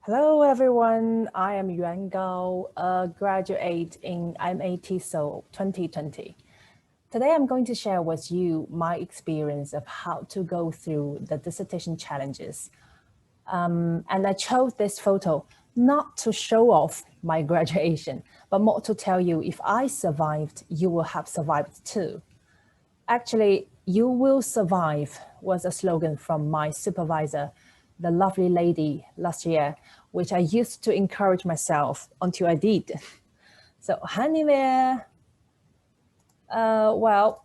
Hello everyone, I am YuanGao, a graduate in MAT Seoul 2020. Today I'm going to share with you my experience of how to go through the dissertation challenges. And I chose this photo not to show off my graduation, but more to tell you if I survived, you will have survived too. Actually, "You will survive" was a slogan from my supervisor, the lovely lady, last year, which I used to encourage myself until I did. So, honey there. Well,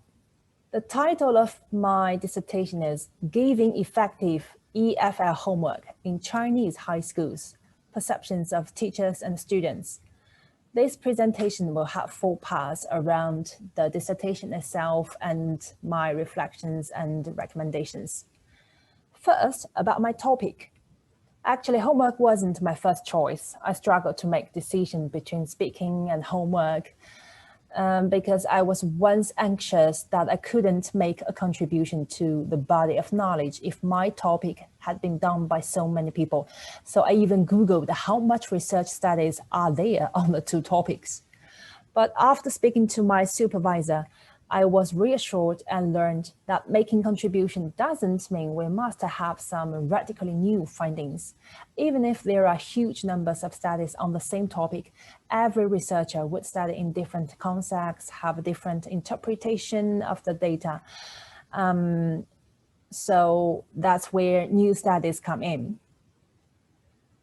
the title of my dissertation is Giving Effective EFL Homework in Chinese High Schools, Perceptions of Teachers and Students. This presentation will have 4 parts around the dissertation itself and my reflections and recommendations. First, about my topic. Actually, homework wasn't my first choice. I struggled to make decisions between speaking and homework because I was once anxious that I couldn't make a contribution to the body of knowledge if my topic had been done by so many people. So I even Googled how much research studies are there on the 2 topics. But after speaking to my supervisor, I was reassured and learned that making contribution doesn't mean we must have some radically new findings. Even if there are huge numbers of studies on the same topic, every researcher would study in different contexts, have a different interpretation of the data. So that's where new studies come in.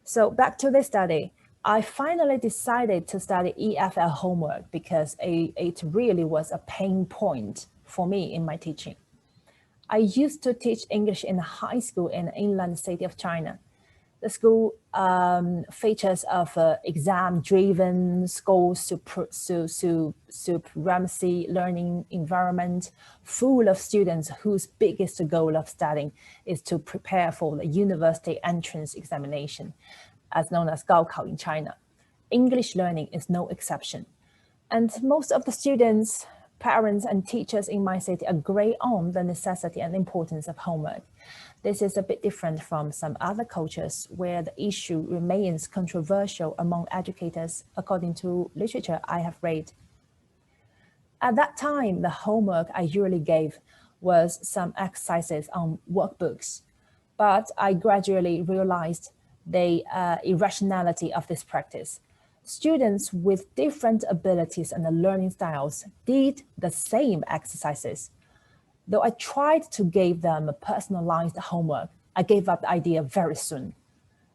So back to the study. I finally decided to study EFL homework because it really was a pain point for me in my teaching. I used to teach English in a high school in the inland city of China. The school features of exam-driven school supremacy learning environment full of students whose biggest goal of studying is to prepare for the university entrance examination, as known as 高考 in China. English learning is no exception. And most of the students, parents, and teachers in my city agree on the necessity and importance of homework. This is a bit different from some other cultures where the issue remains controversial among educators, according to literature I have read. At that time, the homework I usually gave was some exercises on workbooks, but I gradually realized the irrationality of this practice. Students with different abilities and learning styles did the same exercises. Though I tried to give them a personalized homework, I gave up the idea very soon.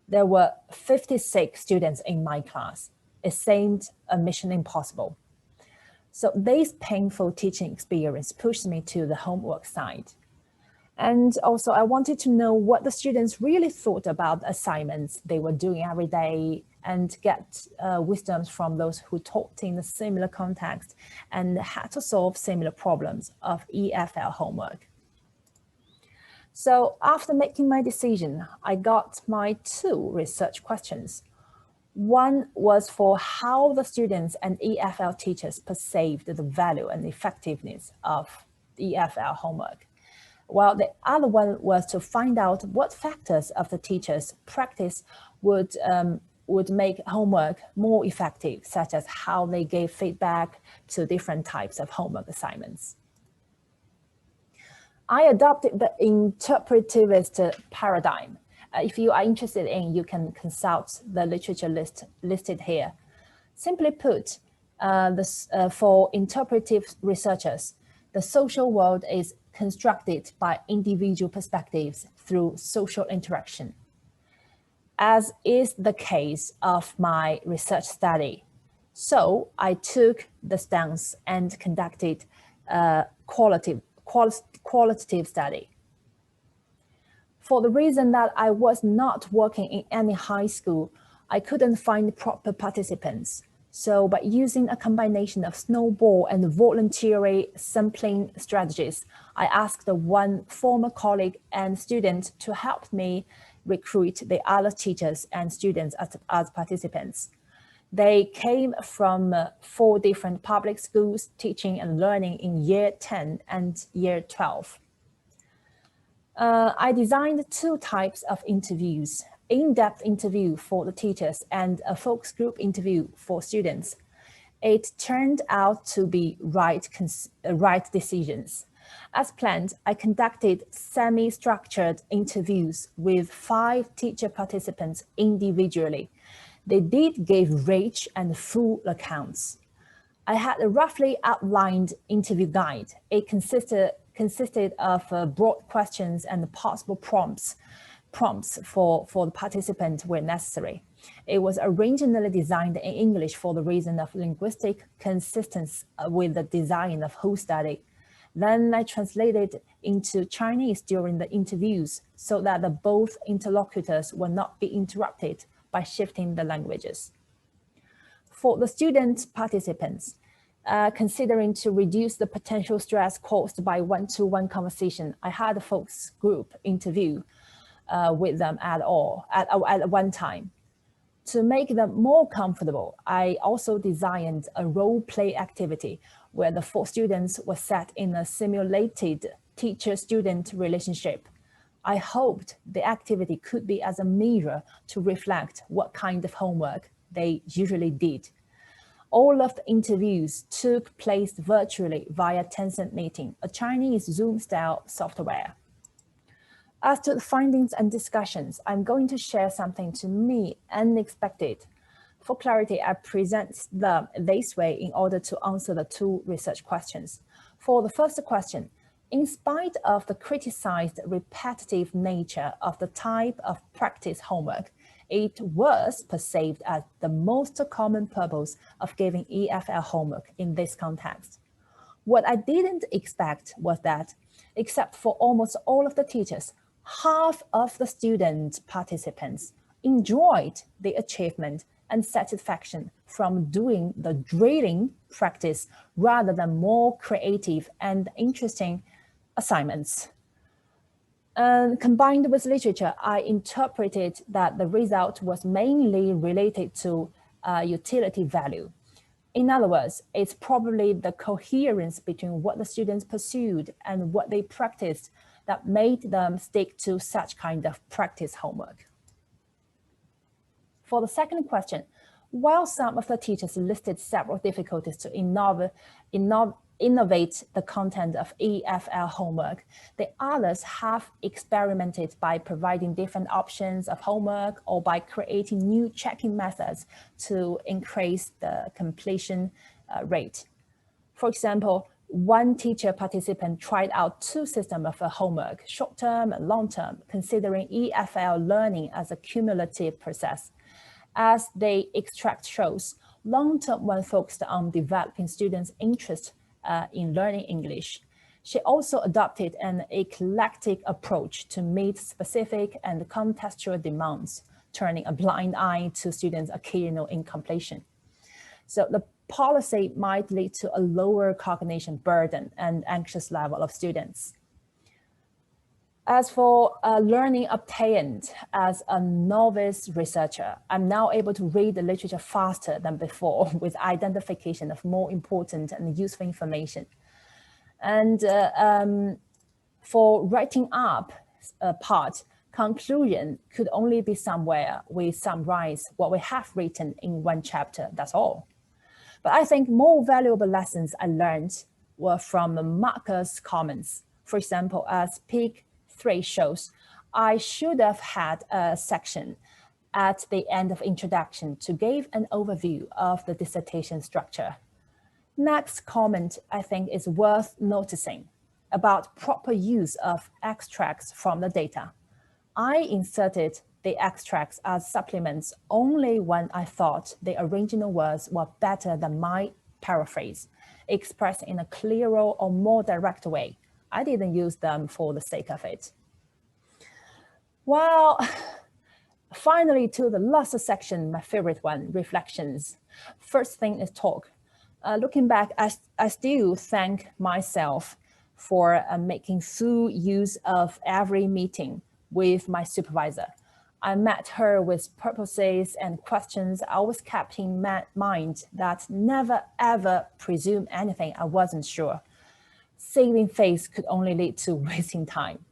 There were 56 students in my class. It seemed a mission impossible. So this painful teaching experience pushed me to the homework side. And also I wanted to know what the students really thought about assignments they were doing every day and get wisdoms from those who taught in a similar context and had to solve similar problems of EFL homework. So after making my decision, I got my 2 research questions. One was for how the students and EFL teachers perceived the value and effectiveness of EFL homework, while the other one was to find out what factors of the teacher's practice would make homework more effective, such as how they gave feedback to different types of homework assignments. I adopted the interpretivist paradigm. If you are interested in, you can consult the literature listed here. Simply put, for interpretive researchers, the social world is constructed by individual perspectives through social interaction. As is the case of my research study. So I took the stance and conducted a qualitative study. For the reason that I was not working in any high school, I couldn't find proper participants. So by using a combination of snowball and voluntary sampling strategies, I asked one former colleague and student to help me recruit the other teachers and students as participants. They came from 4 different public schools teaching and learning in year 10 and year 12. I designed 2 types of interviews. in-depth interview for the teachers and a focus group interview for students. It turned out to be right decisions. As planned, I conducted semi-structured interviews with 5 teacher participants individually. They did give rich and full accounts. I had a roughly outlined interview guide. It consisted of broad questions and possible prompts for the participant where necessary. It was originally designed in English for the reason of linguistic consistency with the design of whole study. Then I translated into Chinese during the interviews so that both interlocutors will not be interrupted by shifting the languages. For the student participants, considering to reduce the potential stress caused by one-to-one conversation, I had a focus group interview with them at one time. To make them more comfortable, I also designed a role play activity where the 4 students were set in a simulated teacher-student relationship. I hoped the activity could be as a mirror to reflect what kind of homework they usually did. All of the interviews took place virtually via Tencent Meeting, a Chinese Zoom-style software. As to the findings and discussions, I'm going to share something to me unexpected. For clarity, I present them this way in order to answer the 2 research questions. For the first question, in spite of the criticized repetitive nature of the type of practice homework, it was perceived as the most common purpose of giving EFL homework in this context. What I didn't expect was that, except for almost all of the teachers, half of the student participants enjoyed the achievement and satisfaction from doing the drilling practice rather than more creative and interesting assignments. And combined with literature, I interpreted that the result was mainly related to utility value. In other words, it's probably the coherence between what the students pursued and what they practiced that made them stick to such kind of practice homework. For the second question, while some of the teachers listed several difficulties to innovate the content of EFL homework, the others have experimented by providing different options of homework or by creating new checking methods to increase the completion rate. For example, one teacher participant tried out 2 systems of homework, short-term and long-term, considering EFL learning as a cumulative process. As the extract shows, long-term one focused on developing students' interest in learning English. She also adopted an eclectic approach to meet specific and contextual demands, turning a blind eye to students' occasional incompletion. So the policy might lead to a lower cognition burden and anxious level of students. As for learning obtained as a novice researcher, I'm now able to read the literature faster than before with identification of more important and useful information. And for writing up a part, conclusion could only be somewhere we summarize what we have written in one chapter, that's all. But I think more valuable lessons I learned were from Marcus' comments. For example, as Pig 3 shows, I should have had a section at the end of introduction to give an overview of the dissertation structure. Next comment, I think, is worth noticing about proper use of extracts from the data. I inserted the extracts as supplements only when I thought the original words were better than my paraphrase, expressed in a clearer or more direct way. I didn't use them for the sake of it. Well, finally to the last section, my favorite one, reflections. First thing is talk. Looking back, I still thank myself for making full use of every meeting with my supervisor. I met her with purposes and questions I always kept in mind that never ever presume anything I wasn't sure. Saving face could only lead to wasting time.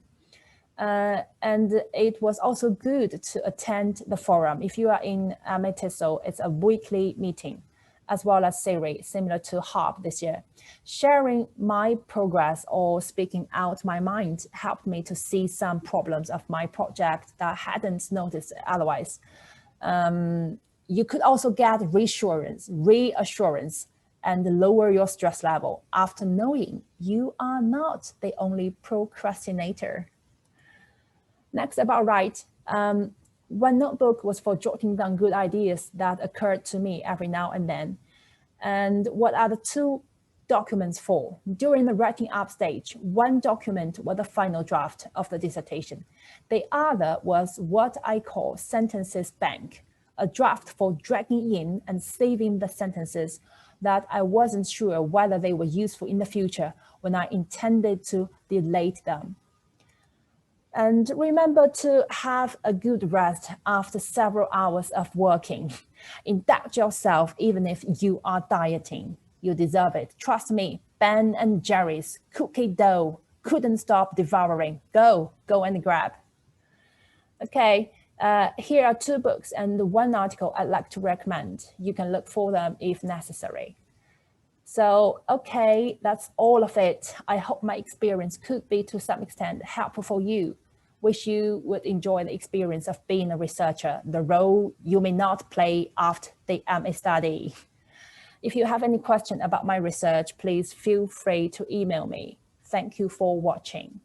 And it was also good to attend the forum. If you are in Amethyst, it's a weekly meeting, as well as series, similar to HARP this year. Sharing my progress or speaking out my mind helped me to see some problems of my project that I hadn't noticed otherwise. You could also get reassurance, and lower your stress level after knowing you are not the only procrastinator. Next, about write. One notebook was for jotting down good ideas that occurred to me every now and then. And what are the two documents for? During the writing up stage, one document was the final draft of the dissertation. The other was what I call sentences bank, a draft for dragging in and saving the sentences that I wasn't sure whether they were useful in the future when I intended to delete them. And remember to have a good rest after several hours of working. Indulge yourself even if you are dieting. You deserve it. Trust me, Ben and Jerry's cookie dough couldn't stop devouring. Go and grab. Okay, here are two books and one article I'd like to recommend. You can look for them if necessary. So, okay, that's all of it. I hope my experience could be to some extent helpful for you. Wish you would enjoy the experience of being a researcher, the role you may not play after the MA study. If you have any question about my research, please feel free to email me. Thank you for watching.